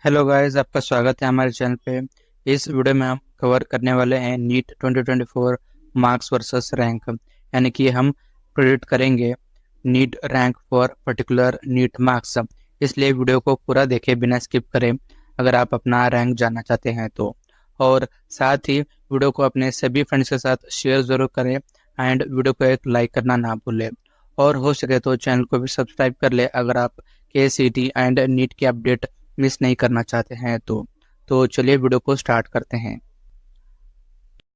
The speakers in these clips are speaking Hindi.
हेलो गाइस, आपका स्वागत है हमारे चैनल पे। इस वीडियो में हम कवर करने वाले हैं नीट 2024 मार्क्स वर्सेस रैंक, यानी कि हम प्रेडिक्ट करेंगे NEET rank for particular NEET marks. इसलिए वीडियो को पूरा देखें बिना स्किप करें अगर आप अपना रैंक जानना चाहते हैं तो। और साथ ही वीडियो को अपने सभी फ्रेंड्स के साथ शेयर ज़रूर करें एंड वीडियो को एक लाइक करना ना भूलें। और हो सके तो चैनल को भी सब्सक्राइब कर ले अगर आप KCET एंड नीट की अपडेट मिस नहीं करना चाहते हैं तो चलिए वीडियो को स्टार्ट करते हैं।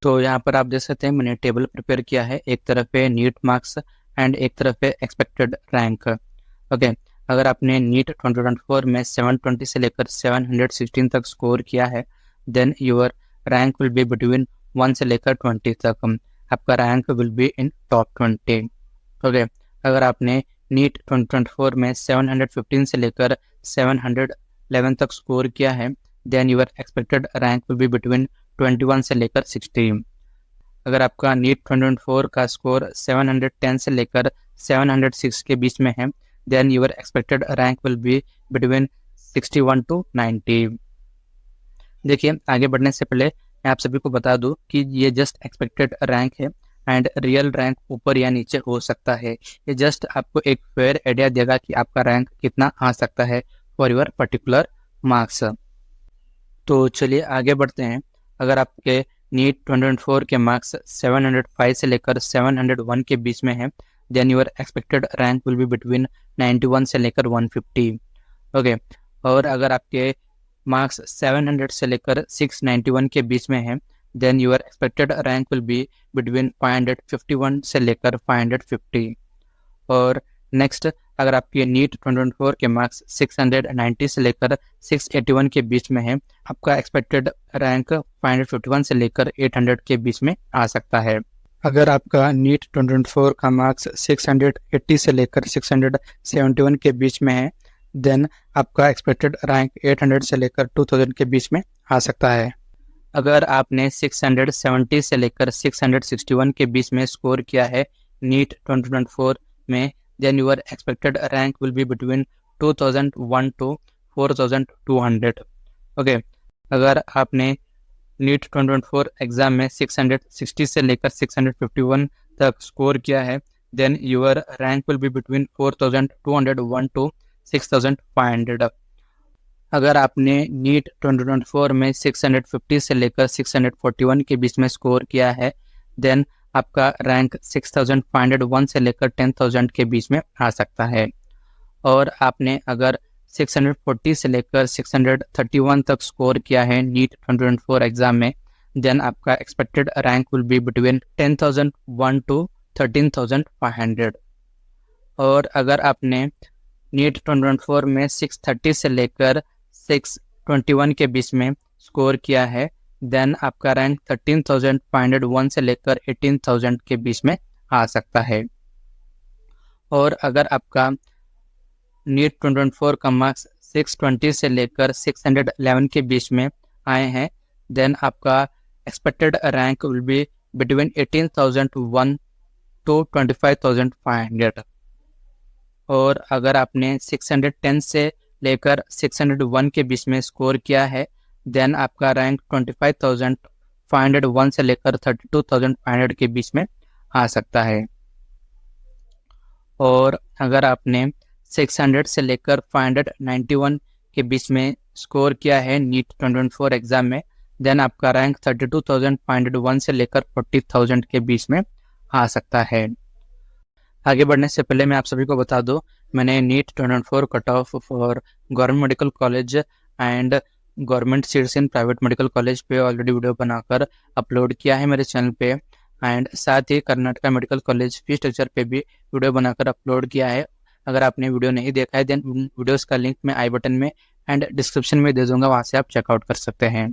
तो यहाँ पर आप देख सकते हैं मैंने टेबल प्रिपेयर किया है। एक तरफ है नीट मार्क्स एंड एक तरफ है एक्सपेक्टेड रैंक। ओके, अगर आपने नीट 2024 में 720 से लेकर 716 तक स्कोर किया है then your rank will be between 1 से लेकर 20 तक। आपका rank will be in top 20। Okay, अगर आपने नीट 2024 में 715 से लेकर 711 तक स्कोर किया है then your expected rank will be between 21 से लेकर 60। अगर आपका नीट 2024 का स्कोर 710 से लेकर 706 के बीच में है then your expected rank will be between 61 to 90। देखिए, आगे बढ़ने से पहले मैं आप सभी को बता दूं कि ये जस्ट एक्सपेक्टेड रैंक है एंड रियल रैंक ऊपर या नीचे हो सकता है। ये जस्ट आपको एक फेयर आइडिया देगा कि आपका रैंक कितना आ सकता है फॉर योर पर्टिकुलर मार्क्स। तो चलिए आगे बढ़ते हैं। अगर आपके नीट 2024 के मार्क्स 705 से लेकर 701 के बीच में है then your expected rank will be between 91 से लेकर 150। ओके, और अगर आपके मार्क्स 700 से लेकर 691 के बीच में है then your expected rank will be between 551 से लेकर 550। और नेक्स्ट, अगर आपके नीट 2024 के मार्क्स 690 से लेकर 681 के बीच में है आपका एक्सपेक्टेड रैंक 551 से लेकर 800 के बीच में आ सकता है। अगर आपका नीट 2024 का मार्क्स 680 से लेकर 671 के बीच में है देन आपका एक्सपेक्टेड रैंक 800 से लेकर 2000 के बीच में आ सकता है। अगर आपने 670 से लेकर 661 के बीच में स्कोर किया है नीट 2024 में then your expected rank will be between 2001 to 4200। Okay, अगर आपने नीट 2024 एग्जाम में 660 से लेकर 651 तक स्कोर किया है then your rank will be between 4201 to 6500। अगर आपने नीट 2024 में 650 से लेकर 641 के बीच में स्कोर किया है देन आपका रैंक 6501 से लेकर 10,000 के बीच में आ सकता है। और आपने अगर 640 से लेकर 631 तक स्कोर किया है नीट 2024 एग्जाम में देन आपका expected rank will be between 10,001 to 13,500। और अगर आपने नीट 2024 में 630 से लेकर 621 के बीच में स्कोर किया है देन आपका रैंक 13,501 से लेकर 18,000 के बीच में आ सकता है। और अगर आपका नीट 2024 का मार्क्स 620 से लेकर 611 के बीच में आए हैं देन आपका expected rank will be between 18,001 to 25,500। और अगर आपने 610 से लेकर 601 के बीच में स्कोर किया है देन आपका रैंक 25,501 से लेकर 32,500 के बीच में आ सकता है। और अगर आपने 600 से लेकर 591 के बीच में स्कोर किया है नीट 2024 एग्जाम में देन आपका रैंक 32,501 से लेकर 40,000 के बीच में आ सकता है। आगे बढ़ने से पहले मैं आप सभी को बता दूं मैंने NEET 2024 cut off for government medical college and government seats in private medical college पे ऑलरेडी वीडियो बनाकर अपलोड किया है मेरे चैनल पे एंड साथ ही Karnataka medical college fee structure पे भी वीडियो बनाकर अपलोड किया है। अगर आपने वीडियो नहीं देखा है देन वीडियोस का लिंक मैं आई बटन में एंड डिस्क्रिप्शन में दे दूंगा, वहाँ से आप चेकआउट कर सकते हैं।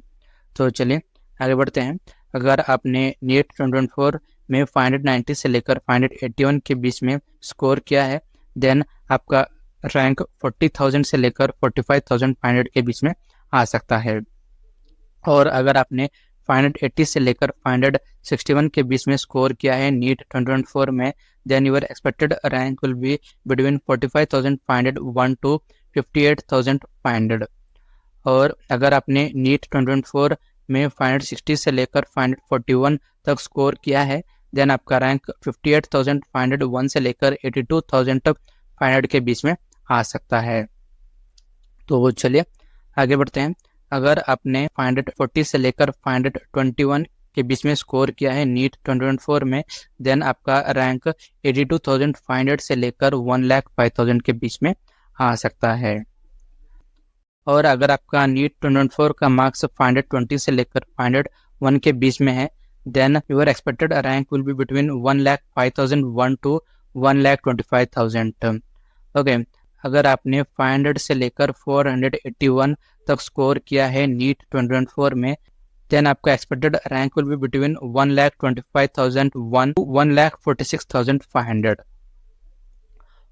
तो चलिए आगे बढ़ते हैं। अगर आपने नीट 2024 में 590 से लेकर 581 के बीच में स्कोर किया है देन आपका रैंक 40,000 से लेकर 45,500 के बीच में आ सकता है। और अगर आपने 580 से लेकर 561 के बीच में स्कोर किया है नीट 2024 में then your expected rank will be between 45,501 to 58,500। और अगर आपने नीट 2024 में 560 से लेकर 541 तक स्कोर किया है, देन आपका रैंक 58,501 से लेकर 82,000 तक 500 के बीच में आ सकता है। तो चलिए आगे बढ़ते हैं। अगर आपने 540 से लेकर 521 के बीच में स्कोर किया है नीट 2024 में, देन आपका रैंक 82,500 से लेकर 1,05,000 के बीच में आ सकता है। और अगर आपका नीट 2024 का मार्क्स 520 से लेकर 501 के बीच में है, then your expected rank will be between 1,05,001 to 1,25,000। Okay, अगर आपने 500 से लेकर 481 तक स्कोर किया है नीट 2024 में, देन आपका expected rank will be between 1,25,001 to 1,46,500।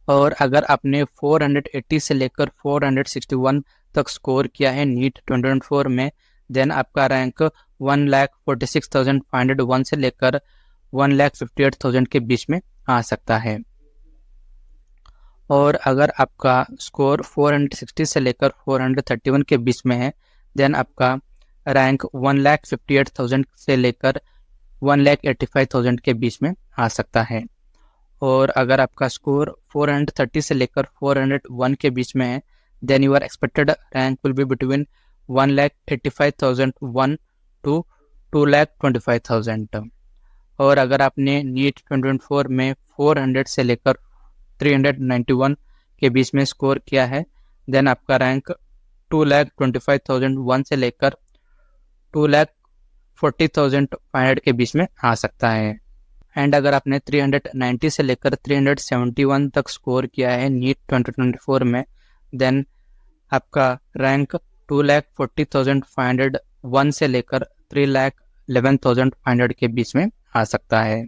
और अगर आपने 480 से लेकर 461 तक स्कोर किया है नीट 2024 में, देन आपका रैंक 1,46,501 से लेकर 1,58,000 के बीच में आ सकता है। और अगर आपका स्कोर 460 से लेकर 431 के बीच में है, देन आपका रैंक 1,58,000 से लेकर 1,85,000 के बीच में आ सकता है। और अगर आपका स्कोर 430 से लेकर 401 के बीच में है, then your expected rank will be between 1,85,001 to 2,25,000। और अगर आपने नीट 2024 में 400 से लेकर 391 के बीच में स्कोर किया है, देन आपका रैंक 2,25,001 से लेकर 2,40,500 के बीच में आ सकता है। एंड अगर आपने 390 से लेकर 371 तक स्कोर किया है नीट 2024 में, देन आपका रैंक 2,40,501 से लेकर 3,11,500 के बीच में आ सकता है।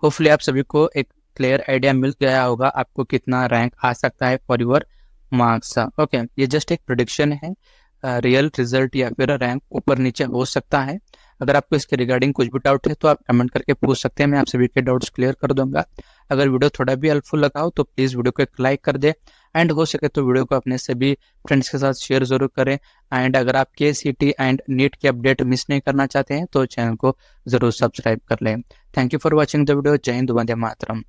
होपफुली आप सभी को एक क्लियर आइडिया मिल गया होगा आपको कितना रैंक आ सकता है फॉर योर मार्क्स। ओके, ये जस्ट एक प्रेडिक्शन है, रियल रिजल्ट या फिर रैंक ऊपर नीचे हो सकता है। अगर आपको इसके रिगार्डिंग कुछ भी डाउट है तो आप कमेंट करके पूछ सकते हैं, मैं आप सभी के डाउट्स क्लियर कर दूंगा। अगर वीडियो थोड़ा भी हेल्पफुल लगा हो तो प्लीज़ वीडियो को एक लाइक कर दे, एंड हो सके तो वीडियो को अपने सभी फ्रेंड्स के साथ शेयर जरूर करें। एंड अगर आप KCET एंड नीट की अपडेट मिस नहीं करना चाहते हैं तो चैनल को जरूर सब्सक्राइब कर लें। Thank you for watching the video. जय हिंद, वंदे मातरम।